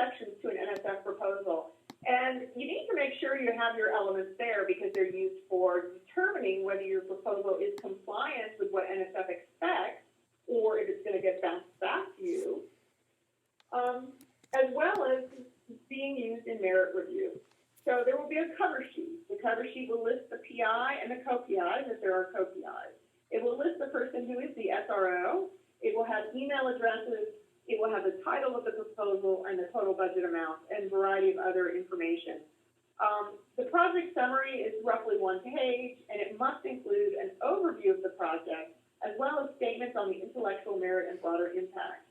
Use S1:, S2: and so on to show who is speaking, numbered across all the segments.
S1: sections to an NSF proposal. And you need to make sure you have your elements there because they're used for determining whether your proposal is compliant with what NSF expects or if it's going to get bounced back to you, as well as being used in merit review. So there will be a cover sheet. The cover sheet will list the PI and the co-PIs if there are co-PIs. It will list the person who is the SRO. It will have email addresses. It will have the title of the proposal and the total budget amount and a variety of other information. The project summary is roughly 1 page, and it must include an overview of the project, as well as statements on the intellectual merit and broader impact.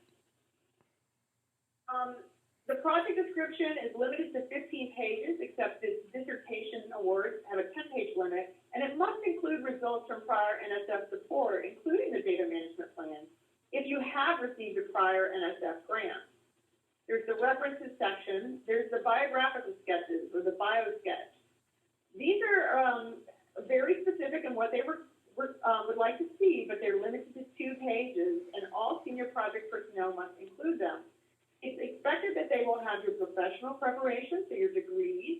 S1: The project description is limited to 15 pages, except the dissertation awards have a 10-page limit, and it must include results from prior NSF support, including the data management plan, if you have received a prior NSF grant. There's the references section. There's the biographical sketches, or the bio sketch. These are very specific in what they would like to see, but they're limited to 2 pages, and all senior project personnel must include them. It's expected that they will have your professional preparation, so your degrees,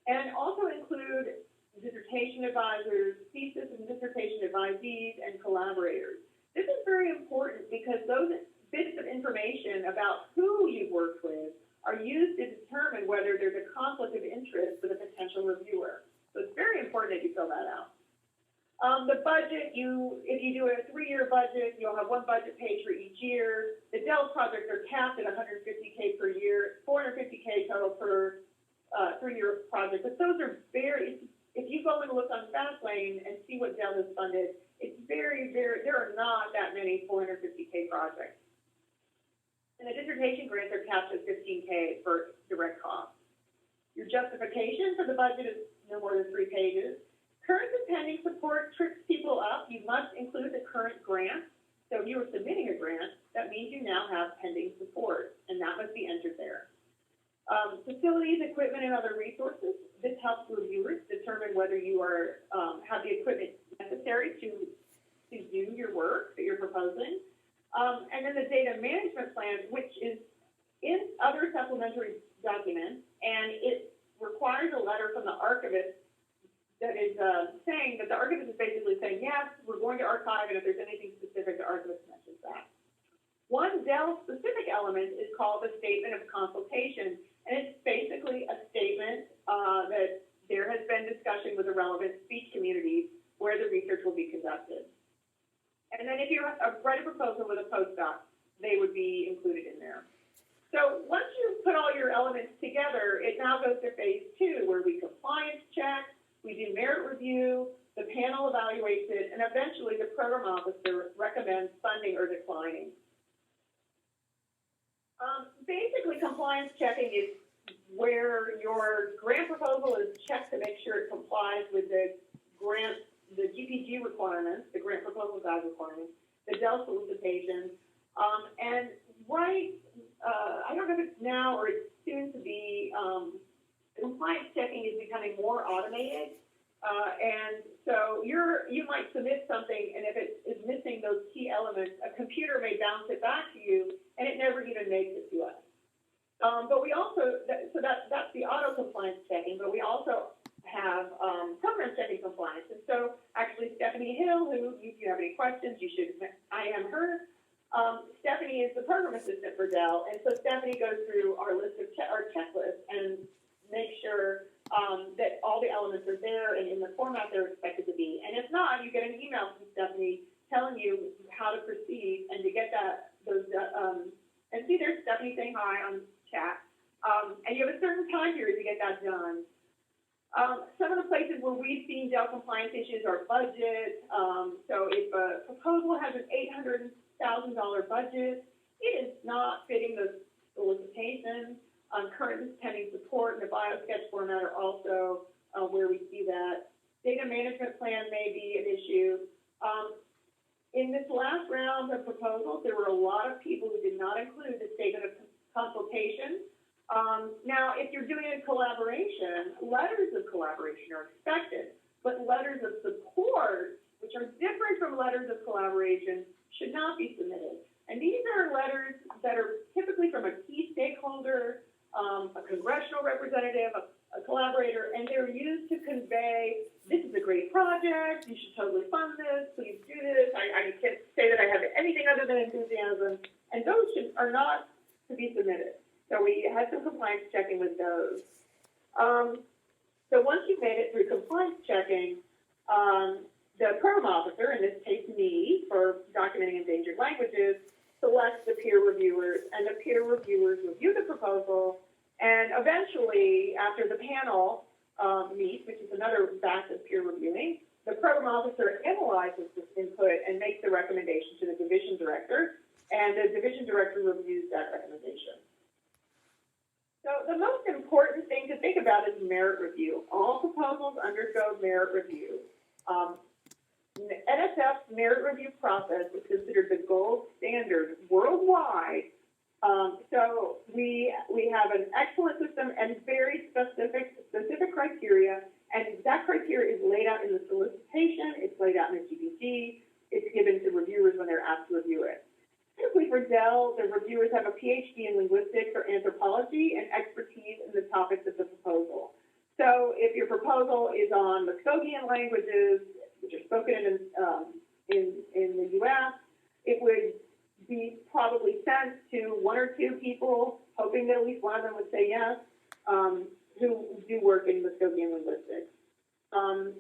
S1: and also include dissertation advisors, thesis and dissertation advisees, and collaborators. This is very important because those bits of information about who you've worked with are used to determine whether there's a conflict of interest with a potential reviewer. So it's very important that you fill that out. The budget, if you do a 3-year budget, you'll have 1 budget page for each year. The Dell projects are capped at $150K per year, $450K total per 3-year project. But those are if you go and look on Fastlane and see what Dell has funded, it's there are not that many $450K projects. And the dissertation grants are capped at $15K for direct costs. Your justification for the budget is no more than 3 pages. Current and pending support trips people up. You must include the current grant. So if you were submitting a grant, that means you now have pending support, and that must be entered there. Facilities, equipment, and other resources. This helps reviewers determine whether you have the equipment necessary to do your work that you're proposing. And then the data management plan, which is in other supplementary documents, and it requires a letter from the archivist that is saying that the archivist is basically saying, yes, we're going to archive, and if there's anything specific, the archivist mentions that. One Dell-specific element is called the Statement of Consultation, and it's basically a statement that there has been discussion with the relevant speech communities where the research will be conducted. And then if you write a proposal with a postdoc, they would be included in there. So once you put all your elements together, it now goes to phase 2, where we compliance check, we do merit review, the panel evaluates it, and eventually the program officer recommends funding or declining. Basically, compliance checking is where your grant proposal is checked to make sure it complies with the GPG requirements, the grant proposal guide requirements, the Dell solicitation, and I don't know if it's now or it's soon to be, compliance checking is becoming more automated, and so you might submit something, and if it is missing those key elements, a computer may bounce it back to you, and it never even makes it to us. But we also, so that's the auto compliance checking, but we also have program checking compliance. And so actually Stephanie Hill, who, if you have any questions, you should IM her. Stephanie is the program assistant for Dell, and so Stephanie goes through our list of our checklist and makes sure that all the elements are there and in the format they're expected to be. And if not, you get an email from Stephanie telling you how to proceed and to get and see there's Stephanie saying hi on chat. And you have a certain time period to get that done. Some of the places where we've seen Dell compliance issues are budget. So if a proposal has an $800,000 budget, it is not fitting the solicitation. Current pending support and the biosketch format are also where we see that. Data management plan may be an issue. In this last round of proposals, there were a lot of people who did not include the statement of consultation. Now, if you're doing a collaboration, letters of collaboration are expected, but letters of support, which are different from letters of collaboration, should not be submitted. And these are letters that are typically from a key stakeholder, a congressional representative, a collaborator, and they're used to convey, this is a great project, you should totally fund this, please do this, I can't say that I have anything other than enthusiasm, and those are not to be submitted. So we had some compliance checking with those. So once you've made it through compliance checking, the program officer, in this case me, for documenting endangered languages, selects the peer reviewers, and the peer reviewers review the proposal, and eventually, after the panel meets, which is another batch of peer reviewing, the program officer analyzes this input and makes the recommendation to the division director, and the division director reviews that recommendation. So the most important thing to think about is merit review. All proposals undergo merit review. NSF's merit review process is considered the gold standard worldwide. So we have an excellent system and very specific criteria, and that criteria is laid out in the solicitation, it's laid out in the GPG, it's given to reviewers when they're asked to review it. Typically for Dell, the reviewers have a PhD in linguistics or anthropology and expertise in the topics of the proposal. So if your proposal is on Muskogean languages, which are spoken in the U.S., it would be probably sent to one or two people, hoping that at least one of them would say yes, who do work in Muskogean linguistics.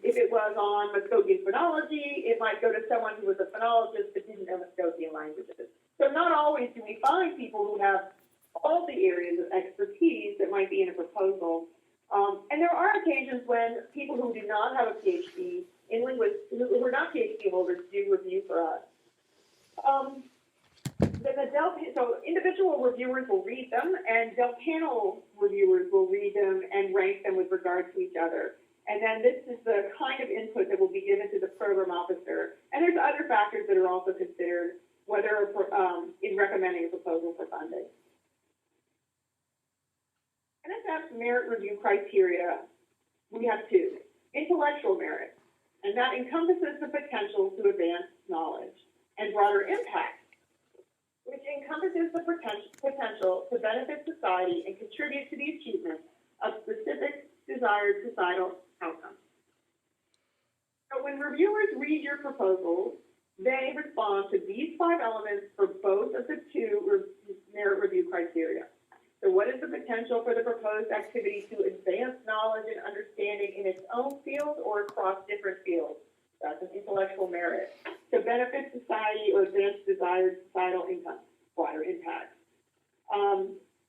S1: If it was on Muskogean phonology, it might go to someone who was a phonologist but didn't know Muskogean languages. So not always do we find people who have all the areas of expertise that might be in a proposal. And there are occasions when people who do not have a PhD in linguistics, who are not PhD holders, do review for us. So individual reviewers will read them, and Dell panel reviewers will read them and rank them with regard to each other. And then this is the kind of input that will be given to the program officer. And there's other factors that are also considered, whether in recommending a proposal for funding. NSF's merit review criteria, we have two. Intellectual merit, and that encompasses the potential to advance knowledge, and broader impact, which encompasses the potential to benefit society and contribute to the achievement of specific desired societal outcomes. So when reviewers read your proposals, they respond to these 5 elements for both of the two merit review criteria. So what is the potential for the proposed activity to advance knowledge and understanding in its own field or across different fields? That's an intellectual merit. To benefit society or advance desired societal income, broader impact.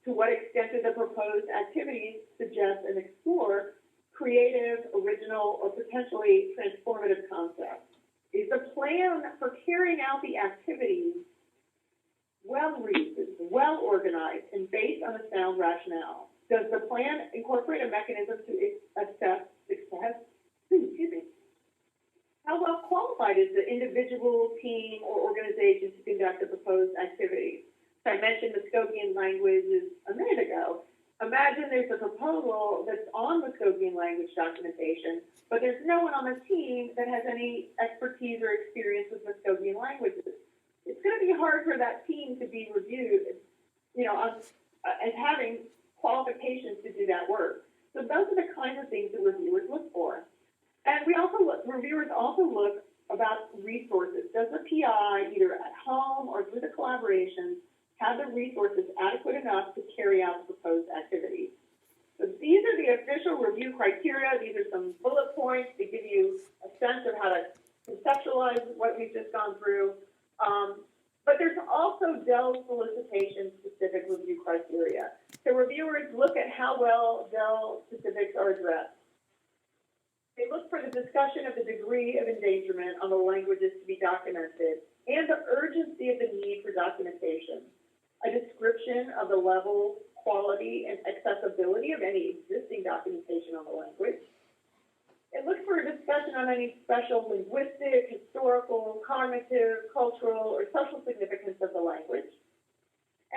S1: To what extent do the proposed activities suggest and explore creative, original, or potentially transformative concepts? Is the plan for carrying out the activities well-reasoned, well-organized, and based on a sound rationale? Does the plan incorporate a mechanism to assess success? How well qualified is the individual, team, or organization to conduct the proposed activities? So I mentioned Muskogean languages a minute ago. Imagine there's a proposal that's on Muskogean language documentation, but there's no one on the team that has any expertise or experience with Muskogean languages. It's going to be hard for that team to be reviewed, as having qualifications to do that work. So those are the kinds of things that reviewers look for. And reviewers also look about resources. Does the PI, either at home or through the collaboration, have the resources adequate enough to carry out the proposed activities? So these are the official review criteria. These are some bullet points to give you a sense of how to conceptualize what we've just gone through. But there's also Dell solicitation-specific review criteria. So reviewers look at how well Dell specifics are addressed. They look for the discussion of the degree of endangerment on the languages to be documented and the urgency of the need for documentation, a description of the level, quality, and accessibility of any existing documentation on the language. It looks for a discussion on any special linguistic, historical, cognitive, cultural, or social significance of the language,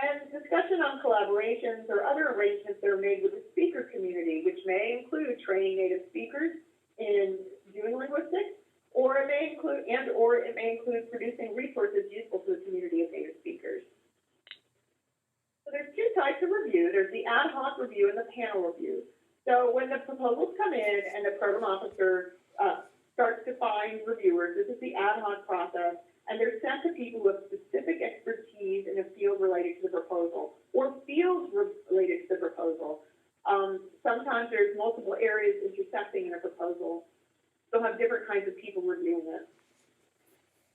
S1: and discussion on collaborations or other arrangements that are made with the speaker community, which may include training native speakers in doing linguistics, or it may include producing resources useful to the community of native speakers. So there's 2 types of review. There's the ad hoc hoc review and the panel review. So when the proposals come in and the program officer starts to find reviewers, this is the ad hoc process, and they're sent to people with specific expertise in a field related to the proposal or fields related to the proposal. Sometimes there's multiple areas intersecting in a proposal. They'll have different kinds of people reviewing it.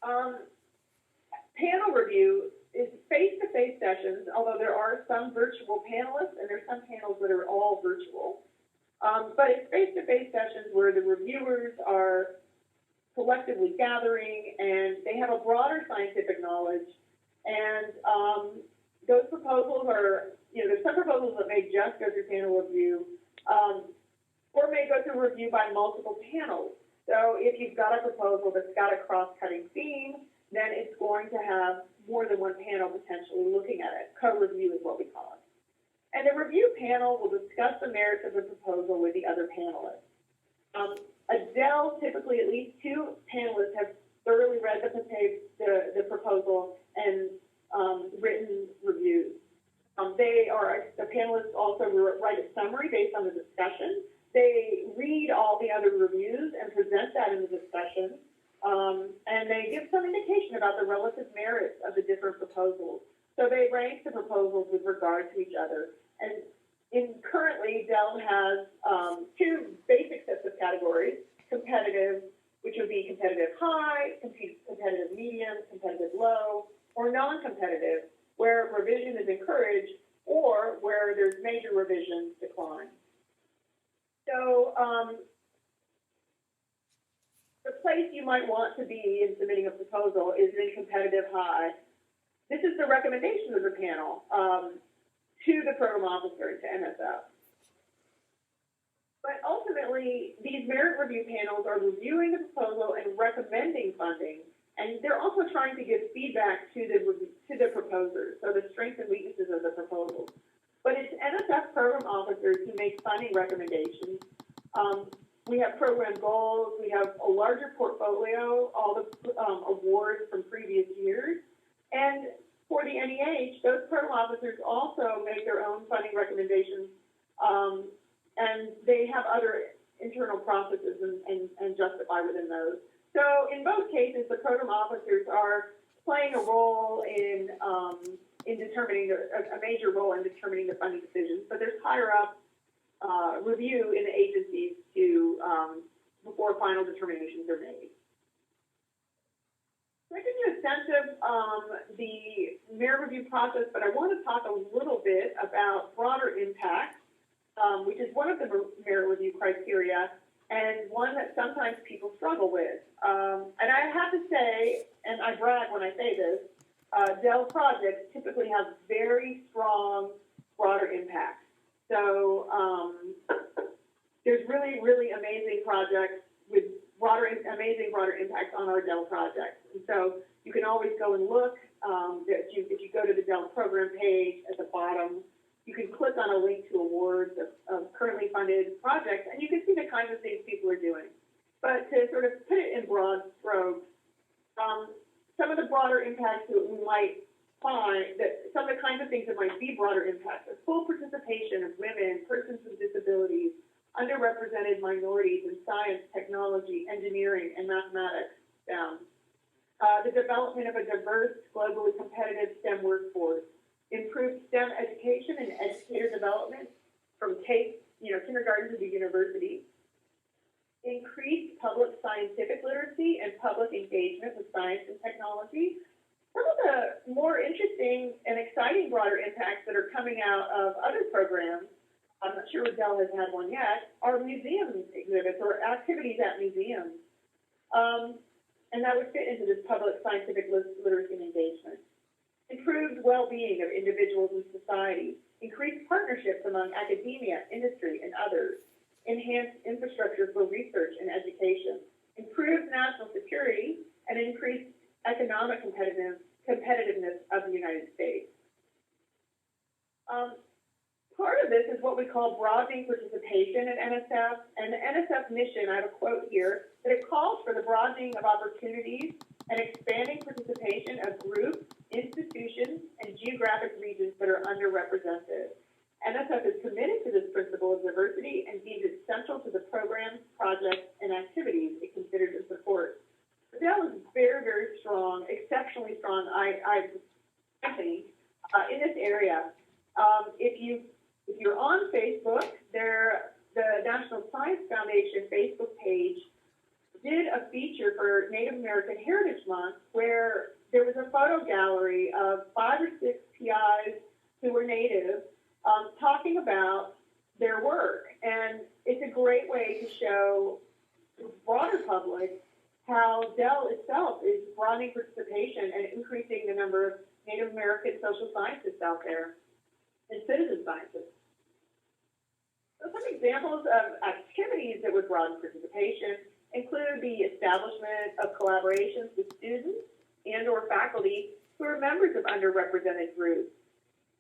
S1: Panel review is face-to-face sessions, although there are some virtual panelists and there's some panels that are all virtual. But it's face-to-face sessions where the reviewers are collectively gathering and they have a broader scientific knowledge. And those proposals are, there's some proposals that may just go through panel review or may go through review by multiple panels. So if you've got a proposal that's got a cross-cutting theme, then it's going to have more than one panel potentially looking at it. Co-review is what we call it. And the review panel will discuss the merits of the proposal with the other panelists. Adele, typically at least two panelists have thoroughly read the proposal and written reviews. The panelists also write a summary based on the discussion. They read all the other reviews and present that in the discussion. And they give some indication about the relative merits of the different proposals. So they rank the proposals with regard to each other. And currently, Dell has two basic sets of categories: competitive, which would be competitive high, competitive medium, competitive low, or non-competitive, where revision is encouraged or where there's major revision decline. So the place you might want to be in submitting a proposal is in competitive high. This is the recommendation of the panel to the program officer, to NSF. But ultimately, these merit review panels are reviewing the proposal and recommending funding, and they're also trying to give feedback to the proposers, so the strengths and weaknesses of the proposals. But it's NSF program officers who make funding recommendations. We have program goals, we have a larger portfolio, all the awards from previous years, and for the NEH, those program officers also make their own funding recommendations, and they have other internal processes and justify within those. So in both cases, the program officers are playing a role in determining, a major role in determining the funding decisions, but there's higher up review in the agencies before final determinations are made. So I give you a sense of the merit review process, but I want to talk a little bit about broader impact, which is one of the merit review criteria and one that sometimes people struggle with. And I have to say, and I brag when I say this, Dell projects typically have very strong broader impact. So there's really, really amazing projects with amazing broader impacts on our Dell projects. And so you can always go and look. If you go to the Dell program page at the bottom, you can click on a link to awards of currently funded projects, and you can see the kinds of things people are doing. But to sort of put it in broad strokes, some of the broader impacts that we might find, that some of the kinds of things that might be broader impacts are full participation of women, persons with disabilities, underrepresented minorities in science, technology, engineering, and mathematics, STEM. The development of a diverse, globally competitive STEM workforce, improved STEM education and educator development from kindergarten to the university, increased public scientific literacy and public engagement with science and technology. Some of the more interesting and exciting broader impacts that are coming out of other programs, I'm not sure if Dell has had one yet, are museum exhibits or activities at museums. And that would fit into this public scientific literacy and engagement. Improved well-being of individuals and society, increased partnerships among academia, industry, and others, enhanced infrastructure for research and education, improved national security, and increased economic competitiveness of the United States. Part of this is what we call broadening participation at NSF, and the NSF mission, I have a quote here, that it calls for the broadening of opportunities and expanding participation of groups, institutions, and geographic regions that are underrepresented. NSF is committed to this principle of diversity and deems it central to the programs, projects, and activities it considers and supports. Dell is very, very strong, exceptionally strong, I think, in this area. If you're on Facebook, the National Science Foundation Facebook page did a feature for Native American Heritage Month where there was a photo gallery of 5 or 6 PIs who were Native talking about their work. And it's a great way to show the broader public how Dell itself is broadening participation and increasing the number of Native American social scientists out there and citizen scientists. So some examples of activities that would broaden participation include the establishment of collaborations with students and or faculty who are members of underrepresented groups.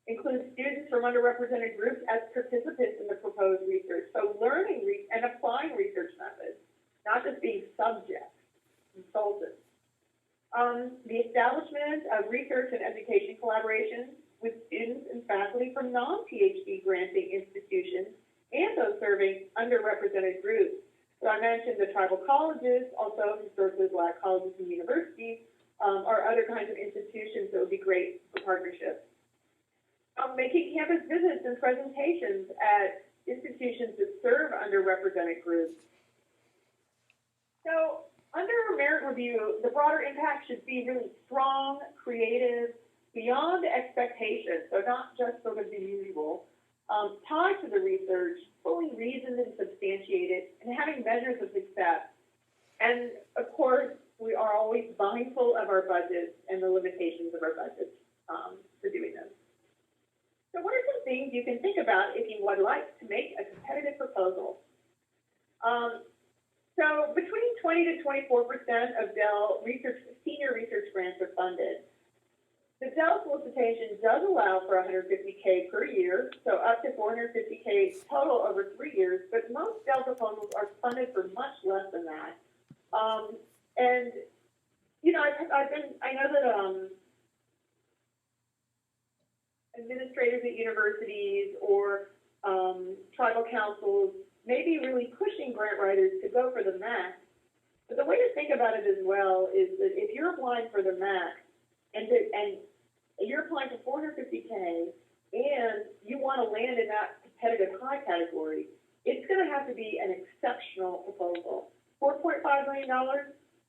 S1: Include students from underrepresented groups as participants in the proposed research. So learning and applying research methods, not just being subjects, consultants. The establishment of research and education collaborations with students and faculty from non-PhD granting institutions and those serving underrepresented groups. So I mentioned the tribal colleges, also historically Black colleges and universities, or other kinds of institutions that would be great for partnerships. Making campus visits and presentations at institutions that serve underrepresented groups. So under merit review, the broader impact should be really strong, creative, beyond expectations, so not just sort of the usual, tied to the research, fully reasoned and substantiated, and having measures of success. And of course, we are always mindful of our budgets and the limitations of our budgets for doing this. So what are some things you can think about if you would like to make a competitive proposal? So between 20 to 24% of Dell senior research grants are funded. The Dell solicitation does allow for $150K per year, so up to $450K total over 3 years, but most Dell proposals are funded for much less than that. And, you know, I know that administrators at universities or tribal councils may be really pushing grant writers to go for the max. But the way to think about it as well is that if you're applying for the max and you're applying for $450K and you want to land in that competitive high category, it's going to have to be an exceptional proposal. $4.5 million,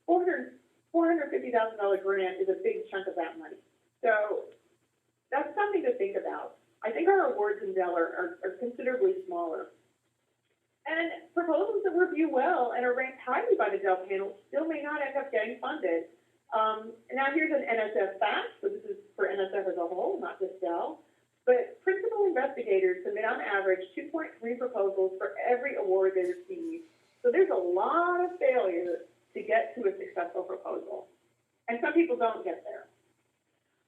S1: $450,000 grant is a big chunk of that money. So that's something to think about. I think our awards in Dell are considerably smaller. And proposals that review well and are ranked highly by the Dell panel still may not end up getting funded. Now here's an NSF fact, so this is for NSF as a whole, not just Dell. But principal investigators submit on average 2.3 proposals for every award they receive. So there's a lot of failure to get to a successful proposal. And some people don't get there.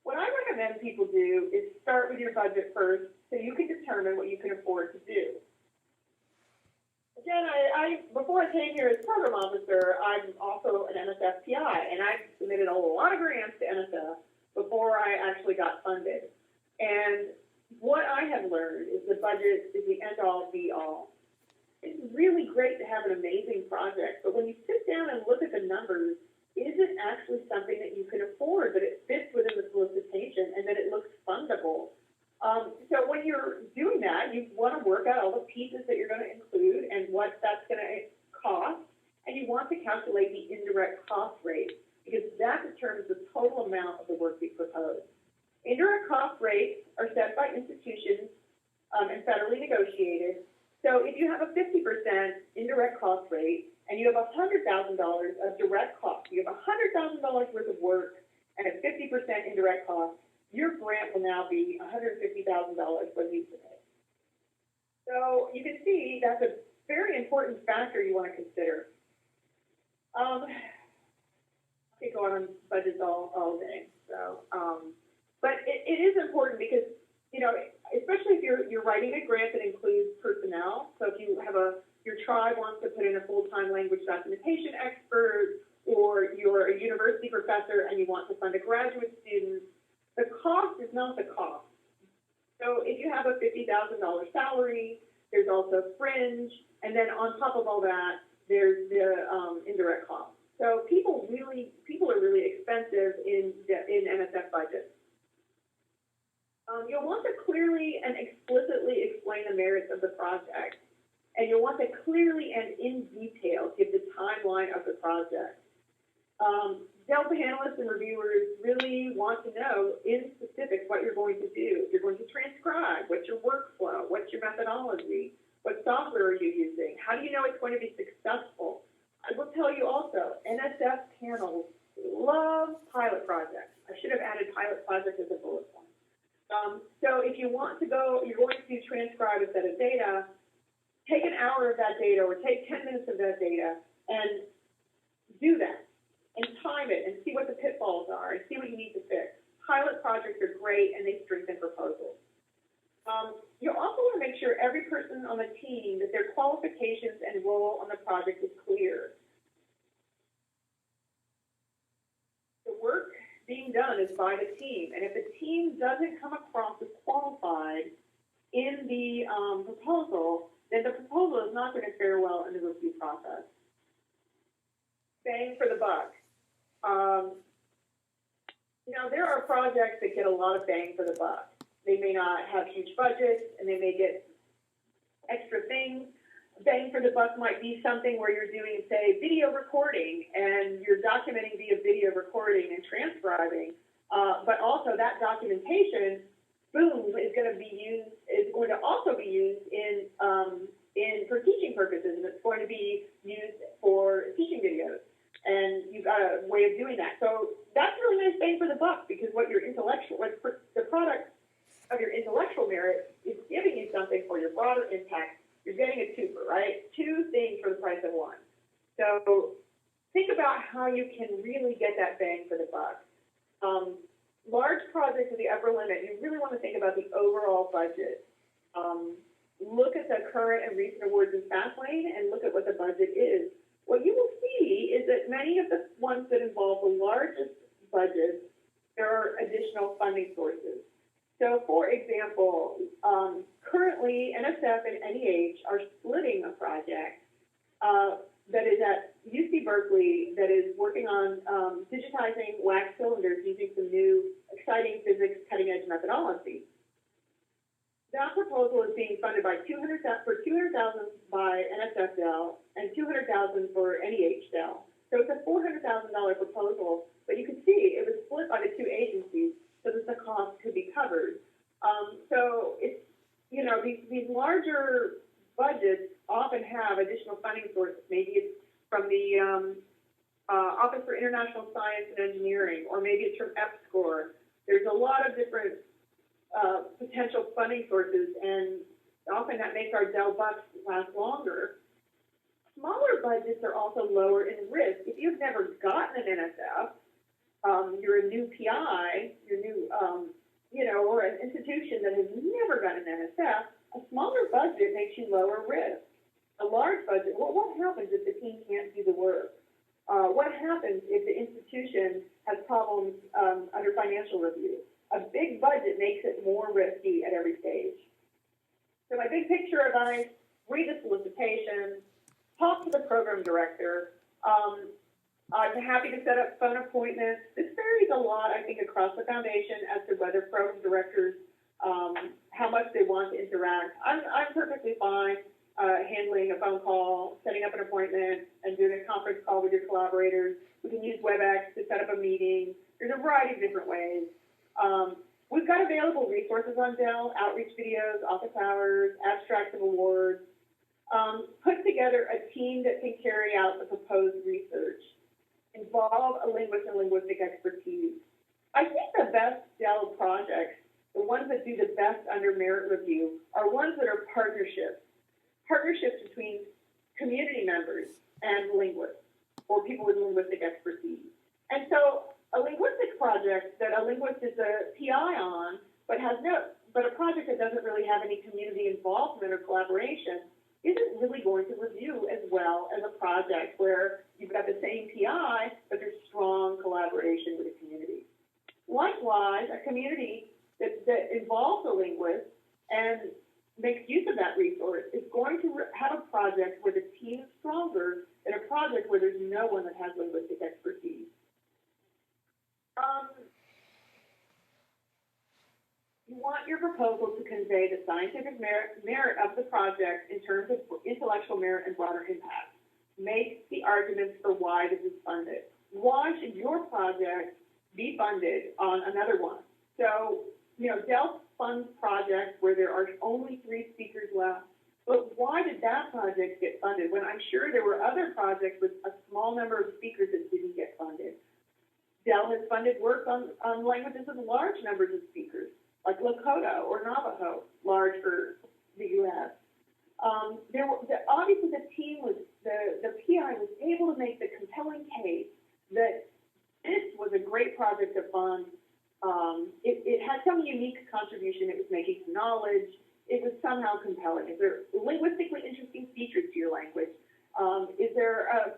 S1: What I recommend people do is start with your budget first so you can determine what you can afford to do. Again, before I came here as program officer, I'm also an NSF PI, and I submitted a lot of grants to NSF before I actually got funded. And what I have learned is the budget is the end-all, be-all. It's really great to have an amazing project, but when you sit down and look at the numbers, is it actually something that you can afford, that it fits within the solicitation, and that it looks fundable? So when you're doing that, you want to work out all the pieces that you're going to include and what that's going to cost, and you want to calculate the indirect cost rate, because that determines the total amount of the work we propose. Indirect cost rates are set by institutions and federally negotiated. So if you have a 50% indirect cost rate and you have $100,000 of direct cost, you have $100,000 worth of work and a 50% indirect cost, your grant will now be $150,000 what you pay. So you can see that's a very important factor you want to consider. I could go on budgets all day. So, but it is important because, you know, especially if you're writing a grant that includes personnel. So if you have your tribe wants to put in a full-time language documentation expert, or you're a university professor and you want to fund a graduate student, the cost is not the cost. So if if you have a $50,000 salary, there's also fringe, and then on top of all that, there's the indirect costs. So people are really expensive in NSF budgets. You'll want to clearly and explicitly explain the merits of the project, and you'll want to clearly and in detail give the timeline of the project. Dell panelists and reviewers really want to know in specifics what you're going to do. If you're going to transcribe, what's your workflow, what's your methodology, what software are you using, how do you know it's going to be successful? I will tell you also, NSF panels love pilot projects. I should have added pilot project as a bullet point. So if you want to go, you're going to transcribe a set of data, take an hour of that data or take 10 minutes of that data and do that and time it and see what the pitfalls are and see what you need to fix. Pilot projects are great and they strengthen proposals. You also want to make sure every person on the team, that their qualifications and role on the project is clear. The work being done is by the team, and if the team doesn't come across as qualified in the proposal, then the proposal is not going to fare well in the review process. Bang for the buck. There are projects that get a lot of bang for the buck. They may not have huge budgets, and they may get extra things. Bang for the buck might be something where you're doing, say, video recording, and you're documenting via video recording and transcribing, but also that documentation, boom, is going to also be used for teaching purposes, and it's going to be used for teaching videos. And you've got a way of doing that. So that's really nice bang for the buck, because the product of your intellectual merit is giving you something for your broader impact. You're getting a twofer, right? Two things for the price of one. So think about how you can really get that bang for the buck. Large projects are the upper limit. You really want to think about the overall budget. Look at the current and recent awards in FastLane and look at what the budget is. What you will see is that many of the ones that involve the largest budgets, there are additional funding sources. So, for example, currently NSF and NEH are splitting a project that is at UC Berkeley that is working on digitizing wax cylinders using some new exciting physics cutting-edge methodology. That proposal is being funded by $200,000 by NSF Dell and $200,000 for NEH Dell. So it's a $400,000 proposal, but you can see it was split by the two agencies so that the cost could be covered. So it's, these larger budgets often have additional funding sources. Maybe it's from the Office for International Science and Engineering, or maybe it's from EPSCoR. There's a lot of different potential funding sources, and often that makes our Dell bucks last longer. Smaller budgets are also lower in risk. If you've never gotten an NSF, you're a new PI, you're new, or an institution that has never gotten an NSF, a smaller budget makes you lower risk. A large budget, well, what happens if the team can't do the work? What happens if the institution has problems under financial review? A big budget makes it more risky at every stage. So my big picture advice, read the solicitation, talk to the program director. I'm happy to set up phone appointments. This varies a lot, I think, across the foundation as to whether program directors, how much they want to interact. I'm perfectly fine handling a phone call, setting up an appointment, and doing a conference call with your collaborators. We can use WebEx to set up a meeting. There's a variety of different ways. We've got available resources on Dell, outreach videos, office hours, abstracts of awards. Put together a team that can carry out the proposed research. Involve a linguist and linguistic expertise. I think the best Dell projects, the ones that do the best under merit review, are ones that are partnerships between community members and linguists, or people with linguistic expertise. And so a linguistics project that a linguist is a PI on, but a project that doesn't really have any community involvement or collaboration, isn't really going to review as well as a project where you've got the same PI, but there's strong collaboration with the community. Likewise, a community that involves a linguist, and makes use of that resource is going to have a project where the team is stronger than a project where there's no one that has linguistic expertise. You want your proposal to convey the scientific merit of the project in terms of intellectual merit and broader impact. Make the arguments for why this is funded. Why should your project be funded on another one? So, Dell funds projects where there are only 3 speakers left. But why did that project get funded when I'm sure there were other projects with a small number of speakers that didn't get funded? Dell has funded work on languages with large numbers of speakers, like Lakota or Navajo, large for the U.S. Obviously the team the PI was able to make the compelling case that this was a great project to fund. It had some unique contribution it was making to knowledge. It was somehow compelling. Is there linguistically interesting features to your language? Is there a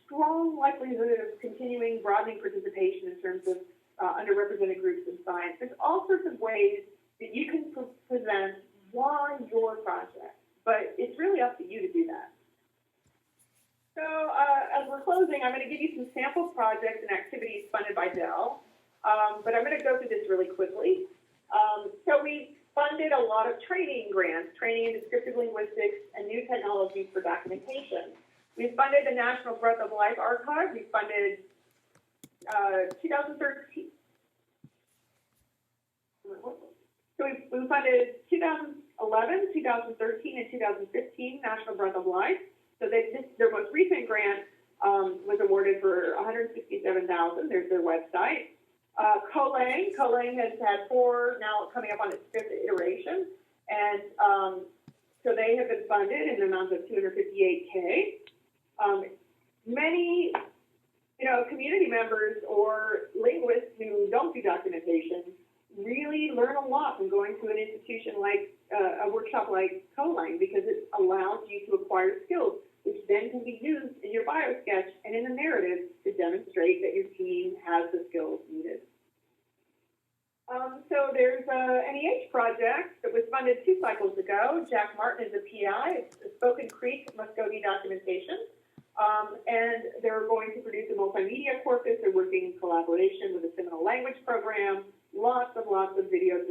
S1: strong likelihood of continuing broadening participation in terms of underrepresented groups in science? There's all sorts of ways that you can present why your project, but it's really up to you to do that. So as we're closing, I'm going to give you some sample projects and activities funded by Dell, but I'm going to go through this really quickly. So we funded a lot of training grants, training in descriptive linguistics and new technologies for documentation. We funded the National Breath of Life Archive. We funded 2013. So we funded 2011, 2013, and 2015 National Breath of Life. So their most recent grant was awarded for $167,000. There's their website. Colang has had 4, now coming up on its 5th iteration, and so they have been funded in an amount of $258K. Many, community members or linguists who don't do documentation really learn a lot from going to an institution like a workshop like Colang, because it allows you to acquire skills, which then can be used in your biosketch and in the narrative to demonstrate that your team has the skills needed. So there's a NEH project that was funded 2 cycles ago. Jack Martin is a PI. It's a Spoken Creek Muscogee documentation. And they're going to produce a multimedia corpus. They're working in collaboration with the Seminole Language Program. Lots of videos,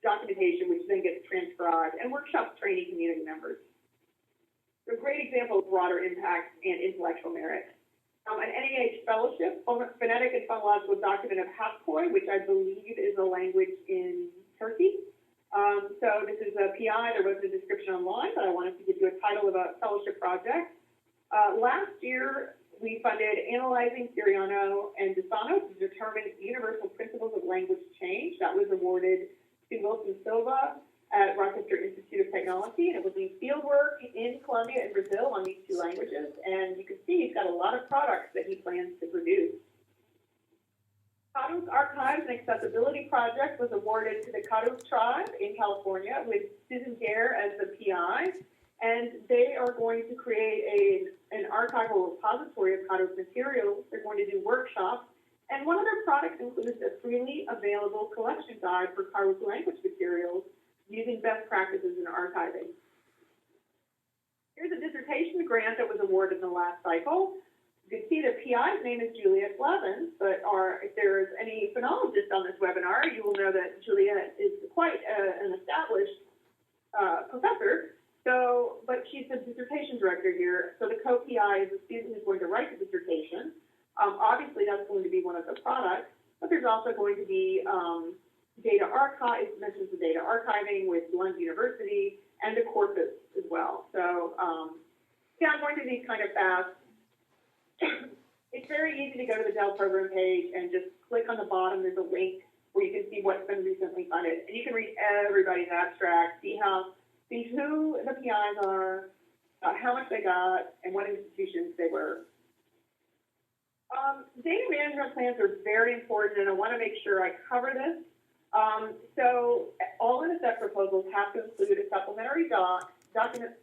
S1: documentation, which then gets transcribed, and workshops training community members. They're a great example of broader impact and intellectual merit. An NEH fellowship, phonetic and phonological document of Hapkoi, which I believe is a language in Turkey. So this is a PI. There wasn't a description online, but I wanted to give you a title of a fellowship project. Last year, we funded Analyzing Siriano and Desano to determine universal principles of language change. That was awarded to Wilson Silva at Rochester Institute of Technology, and it was in fieldwork in Colombia and Brazil on these 2 languages. And you can see he's got a lot of products that he plans to produce. Caddo's Archives and Accessibility Project was awarded to the Caddo tribe in California with Susan Gare as the PI, and they are going to create an archival repository of Caddo's materials. They're going to do workshops, and one of their products includes a freely available collection guide for Caddo's language materials using best practices in archiving. Here's a dissertation grant that was awarded in the last cycle. You can see the PI's name is Juliet Blevins, but if there's any phonologists on this webinar, you will know that Juliet is quite an established professor. But she's the dissertation director here. So the co-PI is the student who's going to write the dissertation. Obviously, that's going to be one of the products, but there's also going to be data archive, mentions the data archiving with Lund University, and a corpus as well. So, I'm going through these kind of fast. It's very easy to go to the Dell program page and just click on the bottom. There's a link where you can see what's been recently funded, and you can read everybody's abstract, see who the PIs are, how much they got, and what institutions they were. Data management plans are very important, and I want to make sure I cover this. So all NSF proposals have to include a supplementary document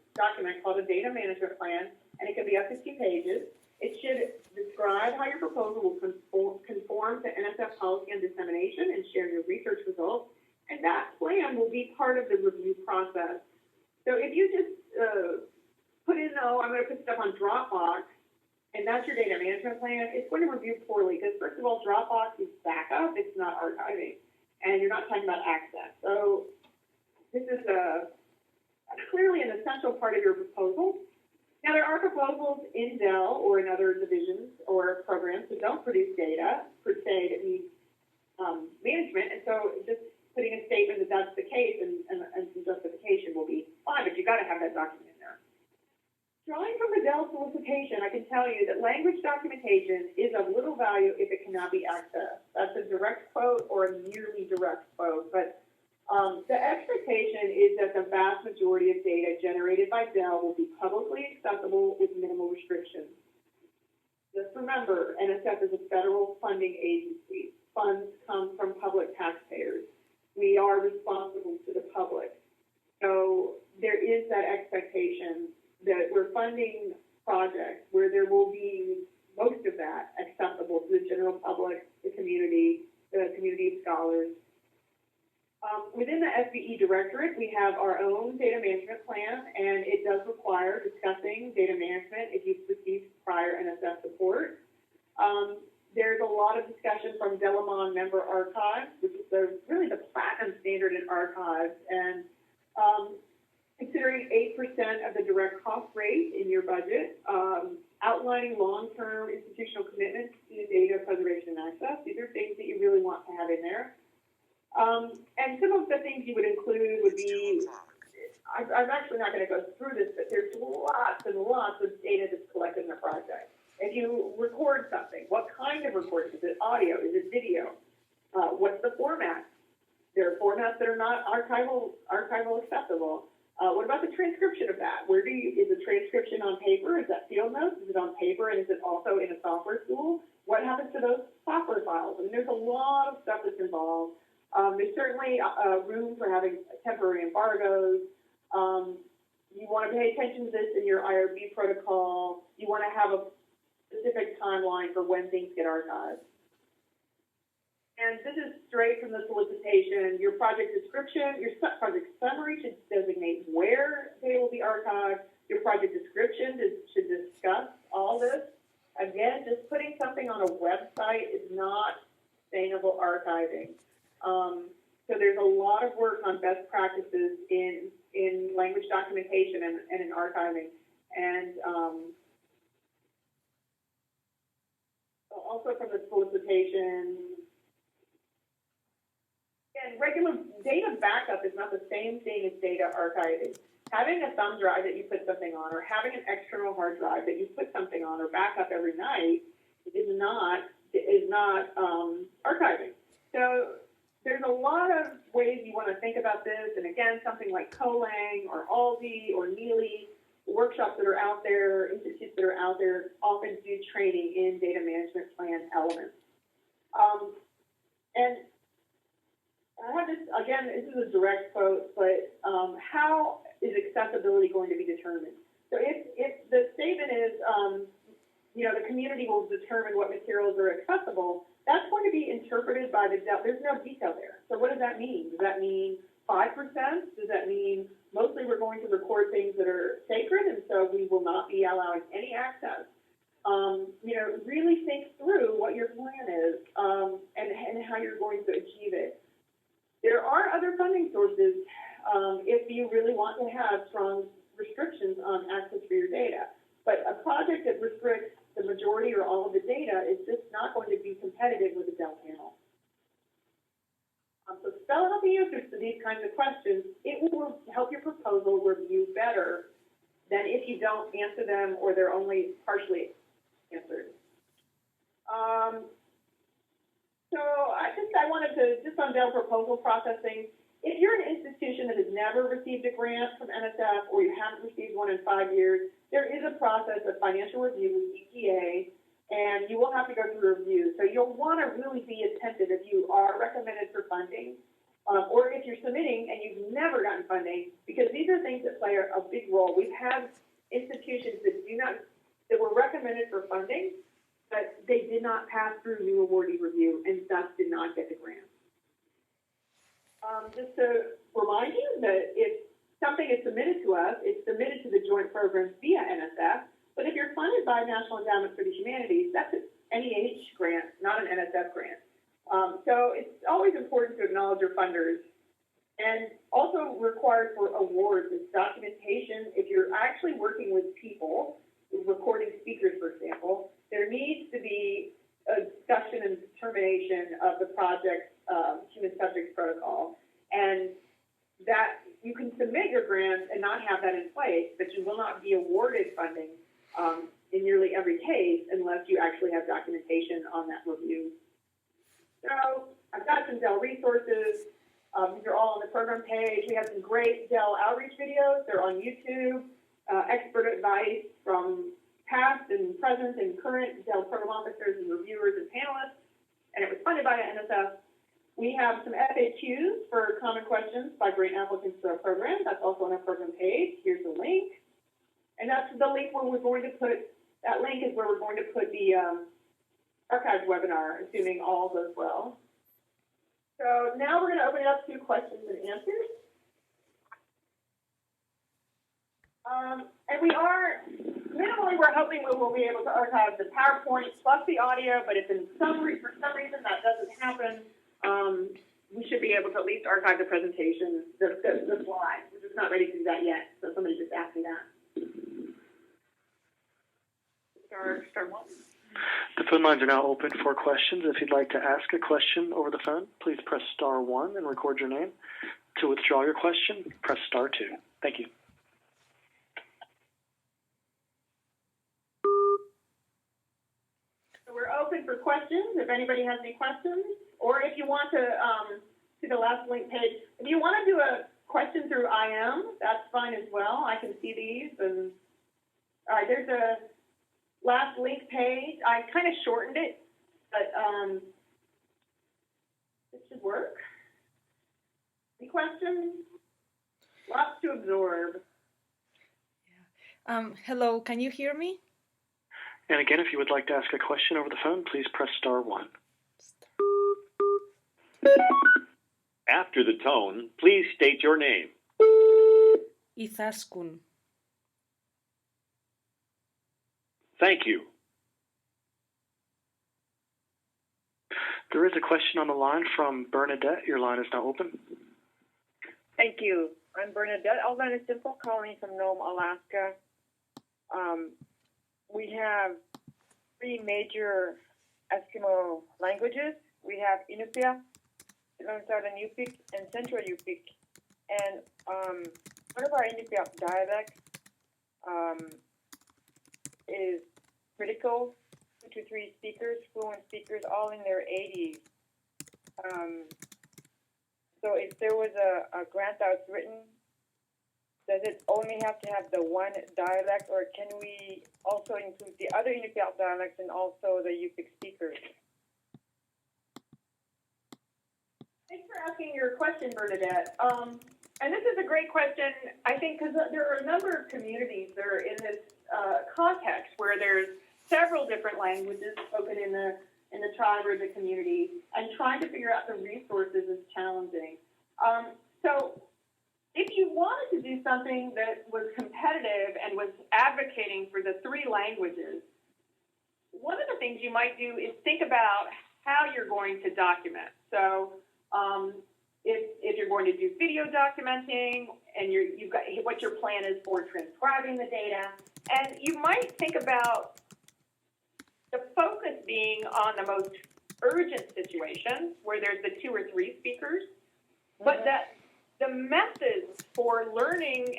S1: called a data management plan, and it can be up to 2 pages. It should describe how your proposal will conform to NSF policy on dissemination and share your research results, and part of the review process. So if you just put in, oh, I'm going to put stuff on Dropbox, and that's your data management plan, it's going to review poorly because, first of all, Dropbox is backup, it's not archiving, and you're not talking about access. So this is clearly an essential part of your proposal. Now, there are proposals in Dell or in other divisions or programs that don't produce data, per se, that needs management, and so just putting a statement that that's the case and some justification will be fine, but you've got to have that document in there. Drawing from the Dell solicitation, I can tell you that language documentation is of little value if it cannot be accessed. That's a direct quote or a nearly direct quote, but the expectation is that the vast majority of data generated by Dell will be publicly accessible with minimal restrictions. Just remember, NSF is a federal funding agency. Funds come from public taxpayers. We are responsible to the public. So there is that expectation that we're funding projects where there will be most of that accessible to the general public, the community of scholars. Within the SBE directorate, we have our own data management plan, and it does require discussing data management if you've received prior NSF support. There's a lot of discussion from Delamon member archives, which is really the platinum standard in archives, and considering 8% of the direct cost rate in your budget, outlining long-term institutional commitments to data preservation and access. These are things that you really want to have in there. And some of the things you would include would be, I'm actually not going to go through this, but there's lots and lots of data that's collected in a project. If you record something, what kind of recording? Is it audio? Is it video? What's the format? There are formats that are not archival acceptable. What about the transcription of that? Is the transcription on paper? Is that field notes? Is it on paper, and is it also in a software tool? What happens to those software files? I mean, there's a lot of stuff that's involved. There's certainly room for having temporary embargoes. You want to pay attention to this in your IRB protocol. You want to have a specific timeline for when things get archived. And this is straight from the solicitation. Your project description, your project summary should designate where data will be archived. Your project description should discuss all this. Again, just putting something on a website is not sustainable archiving. So there's a lot of work on best practices in language documentation and in archiving. And also from the solicitation, and regular data backup is not the same thing as data archiving. Having a thumb drive that you put something on, or having an external hard drive that you put something on, or backup every night is not archiving. So there's a lot of ways you want to think about this, and again, something like Colang or Aldi or Neely, workshops that are out there, institutes that are out there often do training in data management plan elements. And I have this, again, this is a direct quote, but how is accessibility going to be determined? So if the statement is, the community will determine what materials are accessible, that's going to be interpreted by there's no detail there. So what does that mean? Does that mean 5%? Does that mean mostly we're going to record things that are sacred, and so we will not be allowing any access? Really think through what your plan is and how you're going to achieve it. There are other funding sources if you really want to have strong restrictions on access for your data. But a project that restricts the majority or all of the data is just not going to be competitive with the Dell panel. So spell out the answers to these kinds of questions. It will help your proposal review better than if you don't answer them or they're only partially answered. So I wanted to, just on Dell proposal processing, if you're an institution that has never received a grant from NSF or you haven't received one in 5 years, there is a process of financial review with EPA, and you will have to go through a review. So you'll want to really be attentive if you are recommended for funding, or if you're submitting and you've never gotten funding, because these are things that play a big role. We've had institutions that were recommended for funding, but they did not pass through new awardee review and thus did not get the grant. Just to remind you that if something is submitted to us, it's submitted to the joint programs via NSF. But if you're funded by National Endowment for the Humanities, that's an NEH grant, not an NSF grant. So it's always important to acknowledge your funders. And also required for awards is documentation. If you're actually working with people, recording speakers, for example, there needs to be a discussion and determination of the project's human subjects protocol. And that you can submit your grants and not have that in place, but you will not be awarded funding in nearly every case unless you actually have documentation on that review. So I've got some Dell resources. These are all on the program page. We have some great Dell outreach videos. They're on YouTube. Expert advice from past and present and current Dell program officers and reviewers and panelists. And it was funded by NSF. We have some FAQs for common questions by grant applicants to our program. That's also on our program page. Here's the link. And that's the link where we're going to put, that link is where we're going to put the archived webinar, assuming all goes well. So now we're going to open it up to questions and answers. And we are, minimally, we're hoping we will be able to archive the PowerPoint plus the audio, but if for some reason that doesn't happen, we should be able to at least archive the presentation, the slides. We're just not ready to do that yet, so somebody just asked me that. Star one.
S2: The phone lines are now open for questions. If you'd like to ask a question over the phone, please press star 1 and record your name. To withdraw your question, press star 2. Thank you.
S1: So we're open for questions if anybody has any questions, or if you want to see the last link page. If you want to do a question through IM, that's fine as well. I can see these. And all right, there's a last link page. I kind of shortened it, but it should work. Any questions? Lots to absorb.
S3: Yeah. Hello, can you hear me?
S2: And again, if you would like to ask a question over the phone, please press star 1.
S4: After the tone, please state your name.
S3: Izaskun.
S4: Thank you.
S2: There is a question on the line from Bernadette. Your line is now open.
S5: Thank you. I'm Bernadette Aldana Simple, calling from Nome, Alaska. We have 3 major Eskimo languages. We have Inupiaq, Southern Yupik, and Central Yupik. And one of our Inupiaq dialects is critical, 2 to 3 speakers, fluent speakers, all in their 80s. So if there was a grant that was written, does it only have to have the one dialect, or can we also include the other Inupiaq dialects and also the Yupik speakers?
S1: Thanks for asking your question, Bernadette. And this is a great question, I think, because there are a number of communities that are in this context where there's several different languages spoken in the tribe or the community, and trying to figure out the resources is challenging. So if you wanted to do something that was competitive and was advocating for the 3 languages, one of the things you might do is think about how you're going to document. So if you're going to do video documenting, and you've got what your plan is for transcribing the data, and you might think about the focus being on the most urgent situations where there's the 2 or 3 speakers, but that the methods for learning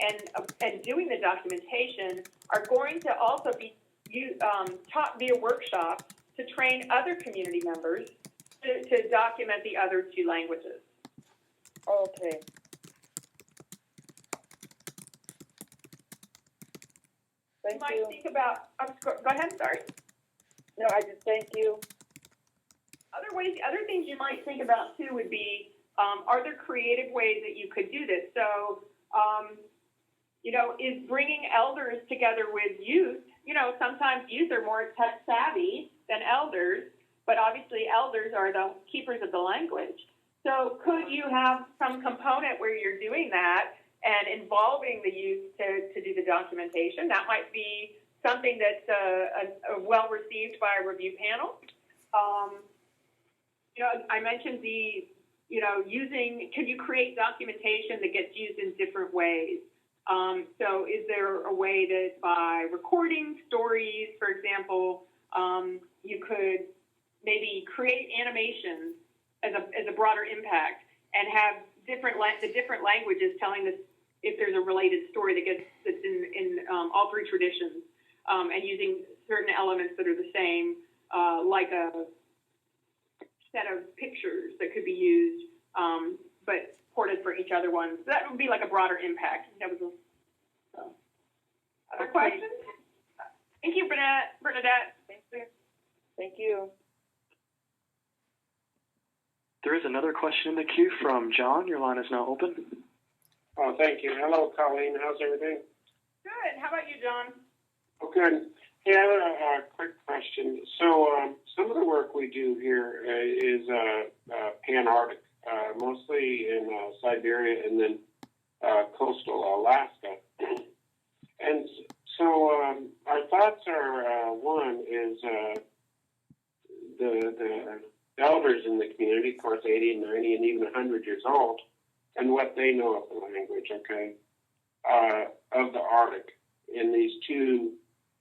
S1: and doing the documentation are going to also be taught via workshops to train other community members to document the other 2 languages.
S5: Okay. Thank you.
S1: You might think about, go ahead, sorry.
S5: No, I just thank you.
S1: Other things you might think about too would be, are there creative ways that you could do this? So, is bringing elders together with youth, sometimes youth are more tech savvy than elders, but obviously elders are the keepers of the language. So could you have some component where you're doing that and involving the youth to do the documentation? That might be something that's well received by a review panel. I mentioned can you create documentation that gets used in different ways? So is there a way that by recording stories, for example, you could maybe create animations as a broader impact and have the different languages telling us if there's a related story that's in all three traditions, and using certain elements that are the same, like a set of pictures that could be used, but ported for each other one. So that would be like a broader impact. Other questions? Thank you, Bernadette.
S5: Thank you.
S2: There is another question in the queue from John. Your line is now open.
S6: Oh, thank you. Hello, Colleen. How's everything?
S1: Good. How about you, John?
S6: Oh, good. Hey, I have a quick question. So, some of the work we do here is Pan-Arctic, mostly in Siberia and then coastal Alaska. And so, our thoughts are, one is the elders in the community, of course, 80 and 90 and even 100 years old, and what they know of the language, okay, of the Arctic in these two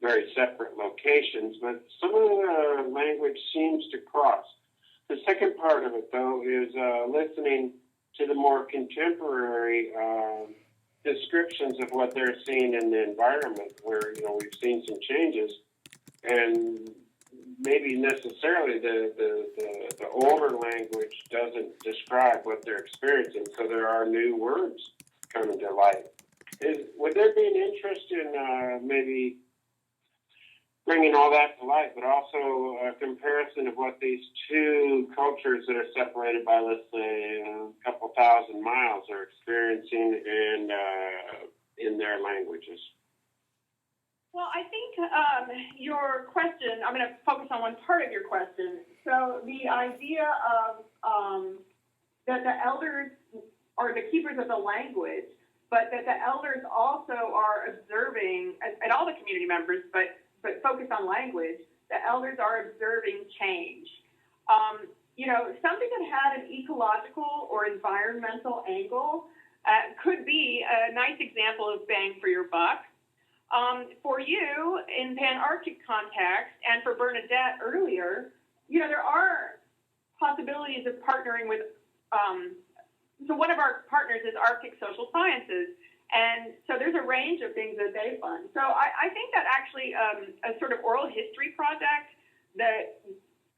S6: very separate locations, but some of the language seems to cross. The second part of it, though, is listening to the more contemporary descriptions of what they're seeing in the environment, where we've seen some changes, and maybe necessarily the older language doesn't describe what they're experiencing, so there are new words coming to light. Would there be an interest in maybe bringing all that to light, but also a comparison of what these two cultures that are separated by, let's say, a couple thousand miles are experiencing and in their languages?
S1: Well, I think your question, I'm going to focus on one part of your question. So the idea of that the elders are the keepers of the language, but that the elders also are observing, and all the community members, but focus on language, the elders are observing change. Something that had an ecological or environmental angle could be a nice example of bang for your buck. For you, in Pan-Arctic context, and for Bernadette earlier, there are possibilities of partnering with, so one of our partners is Arctic Social Sciences, and so there's a range of things that they fund. So I think that actually a sort of oral history project that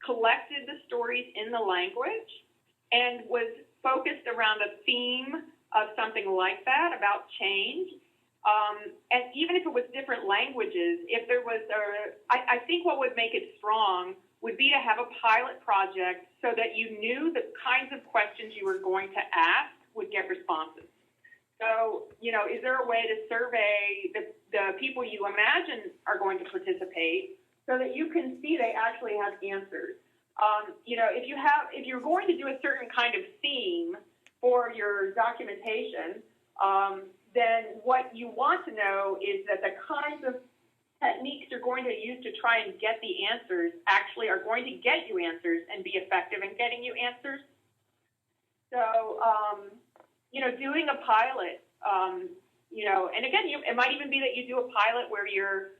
S1: collected the stories in the language and was focused around a theme of something like that, about change, and even if it was different languages, if there was I think what would make it strong would be to have a pilot project so that you knew the kinds of questions you were going to ask would get responses. So, is there a way to survey the people you imagine are going to participate so that you can see they actually have answers? If you're going to do a certain kind of theme for your documentation, then what you want to know is that the kinds of techniques you're going to use to try and get the answers actually are going to get you answers and be effective in getting you answers. So, doing a pilot, and again, it might even be that you do a pilot where you're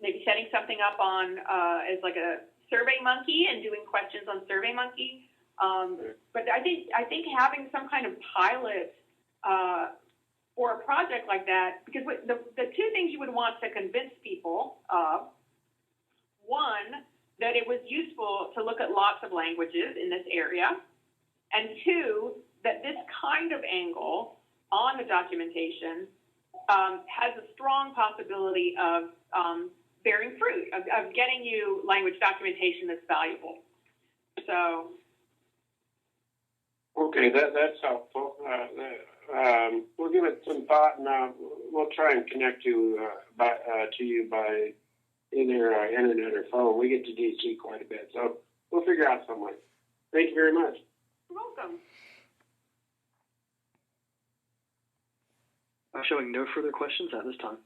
S1: maybe setting something up on as like a SurveyMonkey and doing questions on SurveyMonkey. But I think having some kind of pilot for a project like that, because the two things you would want to convince people of, one, that it was useful to look at lots of languages in this area, and two, that this kind of angle on the documentation has a strong possibility of bearing fruit, of getting you language documentation that's valuable. So.
S6: Okay, that's helpful. We'll give it some thought, and we'll try and connect you to you by either internet or phone. We get to DC quite a bit, so we'll figure out some way. Thank you very much.
S1: You're welcome.
S2: I'm showing no further questions at this time.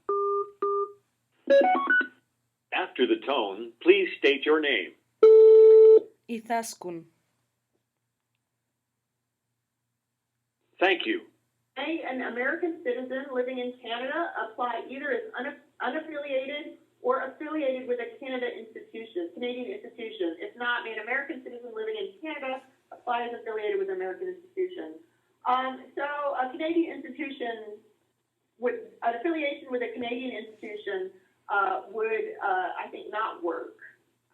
S4: After the tone, please state your name.
S3: Izaskun.
S4: Thank you.
S1: May an American citizen living in Canada apply either as unaffiliated or affiliated with a Canadian institution? If not, may an American citizen living in Canada apply as affiliated with an American institution? So a Canadian institution, an affiliation with a Canadian institution would, I think, not work.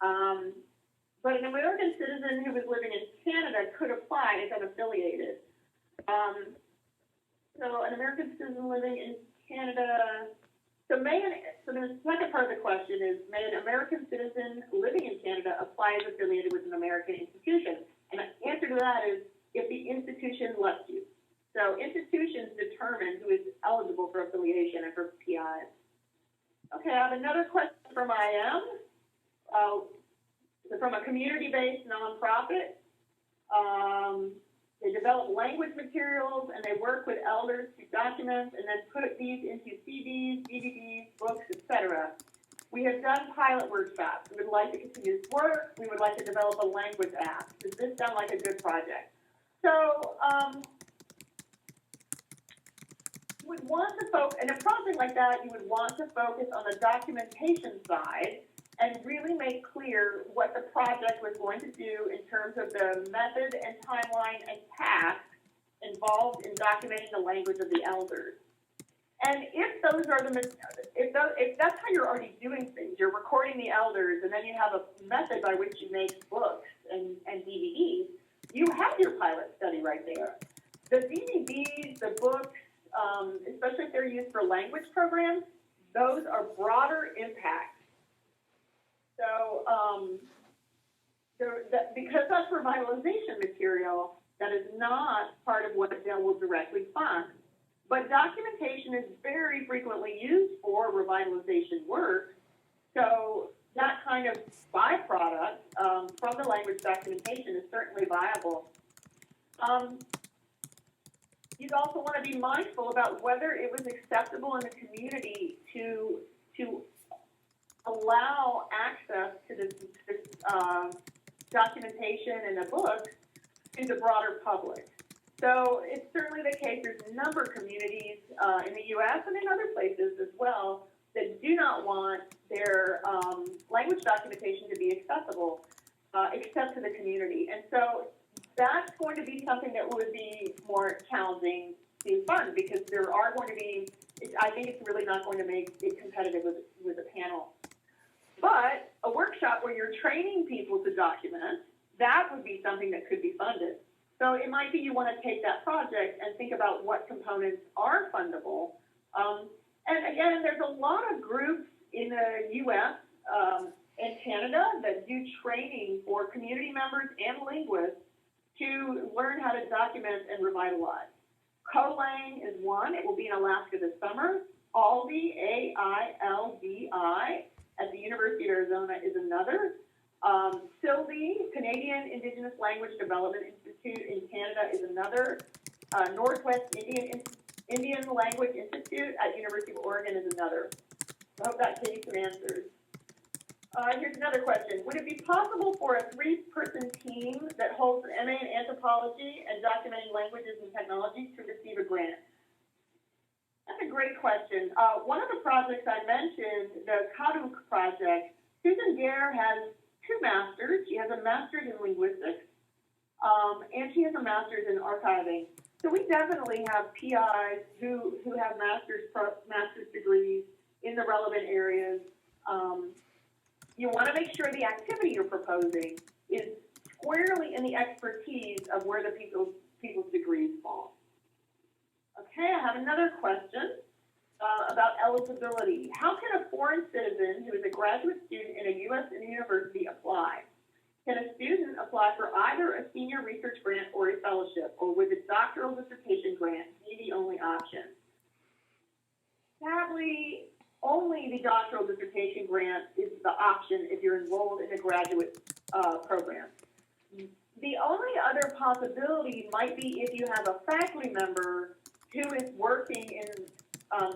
S1: But an American citizen who is living in Canada could apply as unaffiliated. So an American citizen living in Canada, so the second part of the question is, may an American citizen living in Canada apply as affiliated with an American institution? And the answer to that is if the institution lets you. So institutions determine who is eligible for affiliation and for PIs. Okay, I have another question from IM. From a community-based nonprofit. They develop language materials and they work with elders to document and then put these into CDs, DVDs, books, etc. We have done pilot workshops. We would like to continue this work. We would like to develop a language app. Does this sound like a good project? So, you would want to focus, in a project like that, you would want to focus on the documentation side and really make clear what the project was going to do in terms of the method and timeline and tasks involved in documenting the language of the elders. And if those are if that's how you're already doing things, you're recording the elders, and then you have a method by which you make books and DVDs, you have your pilot study right there. The DVDs, the books, especially if they're used for language programs, those are broader impact. So, because that's revitalization material, that is not part of what Dell will directly fund. But documentation is very frequently used for revitalization work. So that kind of byproduct from the language documentation is certainly viable. You'd also want to be mindful about whether it was acceptable in the community to allow access to this documentation and the books to the broader public. So it's certainly the case. There's a number of communities in the U.S. and in other places as well that do not want their language documentation to be accessible, except to the community. And so that's going to be something that would be more challenging to fund because there are going to be, I think it's really not going to make it competitive with a panel. But a workshop where you're training people to document, that would be something that could be funded. So it might be you want to take that project and think about what components are fundable. And again, there's a lot of groups in the U.S. And Canada that do training for community members and linguists to learn how to document and revitalize. CoLang is one. It will be in Alaska this summer. ALDI, AILDI, at the University of Arizona is another. CILDI, Canadian Indigenous Language Development Institute in Canada is another. Northwest Indian Language Institute at University of Oregon is another. I hope that gave you some answers. Here's another question. Would it be possible for a 3-person team that holds an MA in anthropology and documenting languages and technologies to receive a grant? That's a great question. One of the projects I mentioned, the Kaduk project, Susan Gare has 2 masters. She has a master's in linguistics, and she has a master's in archiving. So we definitely have PIs who have master's degrees in the relevant areas. You want to make sure the activity you're proposing is squarely in the expertise of where the people's degrees fall. Okay, I have another question about eligibility. How can a foreign citizen who is a graduate student in a U.S. university apply? Can a student apply for either a senior research grant or a fellowship, or would the doctoral dissertation grant be the only option? Sadly, only the doctoral dissertation grant is the option if you're enrolled in a graduate program. The only other possibility might be if you have a faculty member who is working in,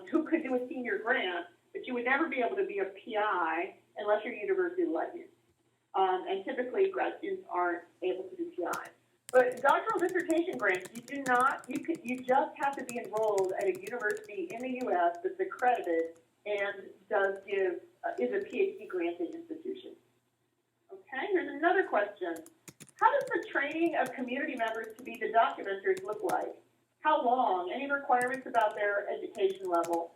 S1: who could do a senior grant, but you would never be able to be a PI unless your university let you. And typically grad students aren't able to do PIs. But doctoral dissertation grants, you do not, you just have to be enrolled at a university in the U.S. that's accredited and does give, is a PhD granting institution. Okay, here's another question. How does the training of community members to be the documenters look like? How long? Any requirements about their education level?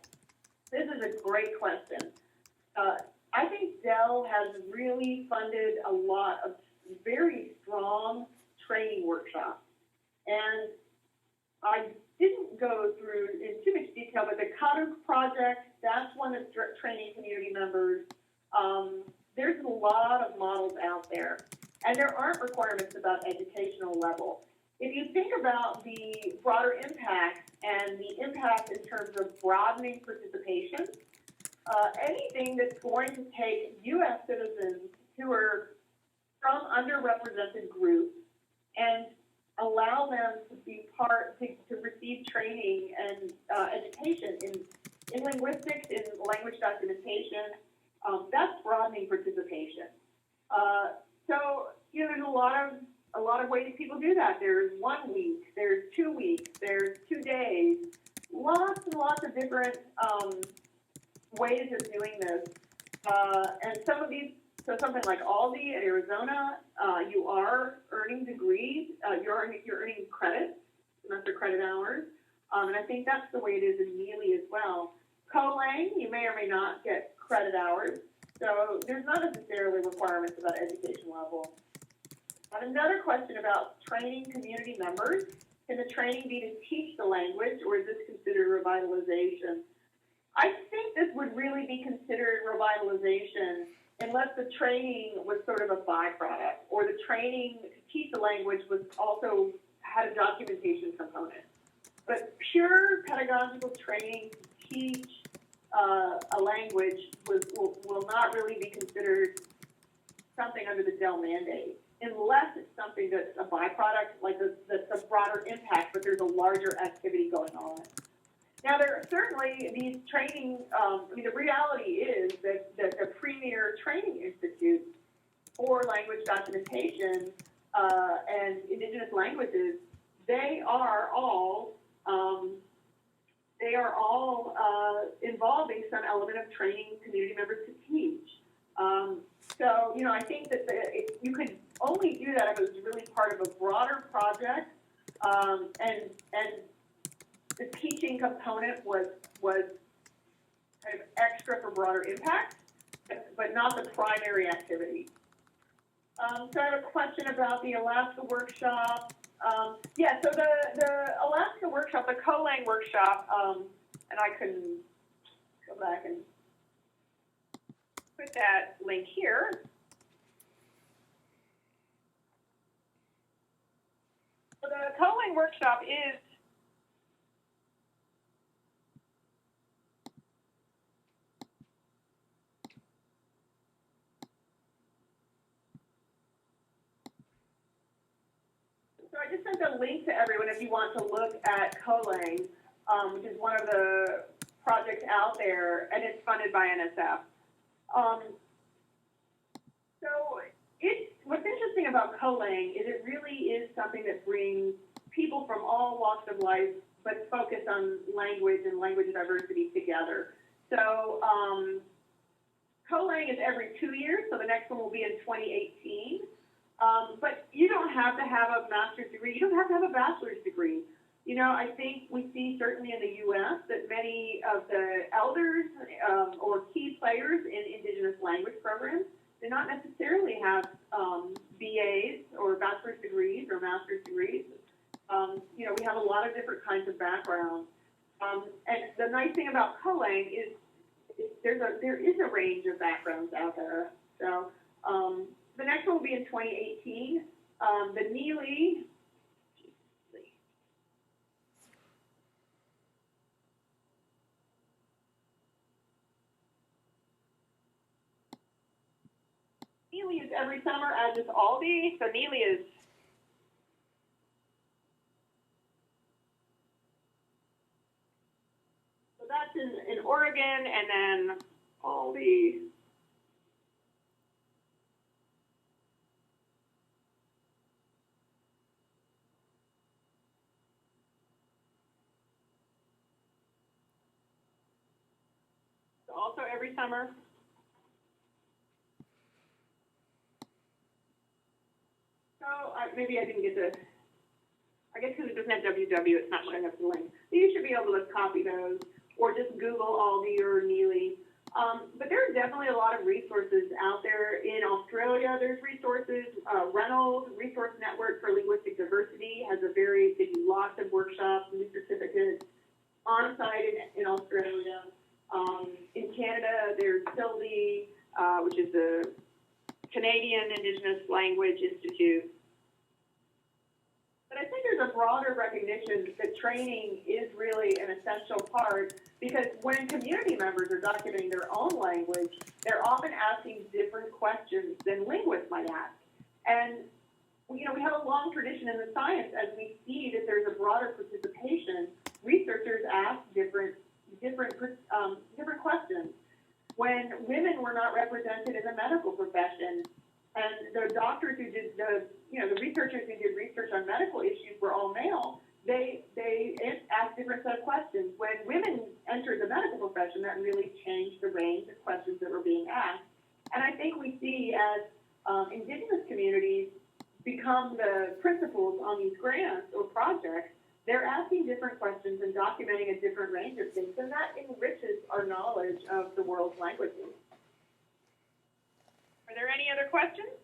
S1: This is a great question. I think Dell has really funded a lot of very strong training workshops. And I didn't go through in too much detail, but the Kaduk project, that's one that's training community members. There's a lot of models out there, and there aren't requirements about educational level. If you think about the broader impact and the impact in terms of broadening participation, anything that's going to take U.S. citizens who are from underrepresented groups and allow them to be part, to receive training and education in linguistics, in language documentation, that's broadening participation. So, you know, there's a lot of ways people do that. There's 1 week, there's 2 weeks, there's 2 days, lots and lots of different ways of doing this. And some of these, so something like Aldi at Arizona, you are earning degrees, you're earning credits, semester credit hours, and I think that's the way it is in Neely as well. Colang, you may or may not get credit hours, so there's not necessarily requirements about education level. Another question about training community members. Can the training be to teach the language, or is this considered revitalization? I think this would really be considered revitalization unless the training was sort of a byproduct, or the training to teach the language was also had a documentation component. But pure pedagogical training to teach a language will not really be considered something under the Dell mandate, unless it's something that's a byproduct, like that's a broader impact, but there's a larger activity going on. Now, there are certainly these training, the reality is that the premier training institute for language documentation and indigenous languages, they are all involving some element of training community members to teach. So, you know, I think that you could only do that if it was really part of a broader project, and the teaching component was kind of extra for broader impact, but not the primary activity. So I have a question about the Alaska workshop. Yeah, so the Alaska workshop, the Colang workshop, and I can go back and put that link here. So the Colang workshop is so I just sent a link to everyone if you want to look at Colang, which is one of the projects out there, and it's funded by NSF. So what's interesting about Colang is it really is something that brings people from all walks of life, but focus on language and language diversity together. So Colang is every 2 years, so the next one will be in 2018. But you don't have to have a master's degree. You don't have to have a bachelor's degree. You know, I think we see certainly in the U.S. that many of the elders or key players in indigenous language programs do not necessarily have BAs or bachelor's degrees or master's degrees. You know, we have a lot of different kinds of backgrounds. And the nice thing about Colang is there is a range of backgrounds out there. So the next one will be in 2018. The Neely. Neely is every summer, as is Aldi. So Neely is and then all the also every summer. So maybe I didn't get the, I guess because it doesn't have www, it's not showing up the link. So you should be able to copy those or just Google Aldi or Neely. But there are definitely a lot of resources out there. In Australia, there's resources. Reynolds Resource Network for Linguistic Diversity has they do lots of workshops, new certificates on site in Australia. In Canada, there's CILDI, which is the Canadian Indigenous Language Institute. But I think there's a broader recognition that training is really an essential part, because when community members are documenting their own language, they're often asking different questions than linguists might ask. And we have a long tradition in the science. As we see that there's a broader participation, researchers ask different questions. When women were not represented in the medical profession, and the doctors who did the researchers who did research on medical issues were all male, they asked different set of questions. When women entered the medical profession, that really changed the range of questions that were being asked. And I think we see as Indigenous communities become the principals on these grants or projects, they're asking different questions and documenting a different range of things, and that enriches our knowledge of the world's languages. Are there any other questions?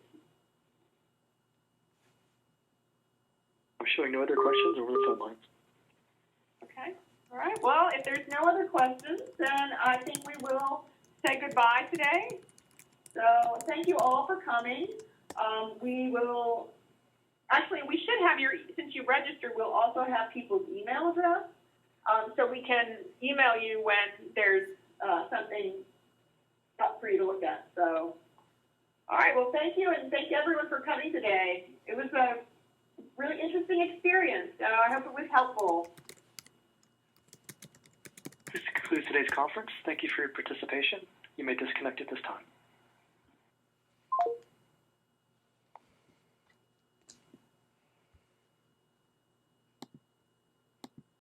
S2: I'm showing no other questions over the phone lines.
S1: Okay. All right. Well, if there's no other questions, then I think we will say goodbye today. So thank you all for coming. We should have since you registered, we'll also have people's email address. So we can email you when there's something up for you to look at. So, all right. Well, thank you, and thank everyone for coming today. It was a really interesting experience. I hope it was helpful.
S2: This concludes today's conference. Thank you for your participation. You may disconnect at this time.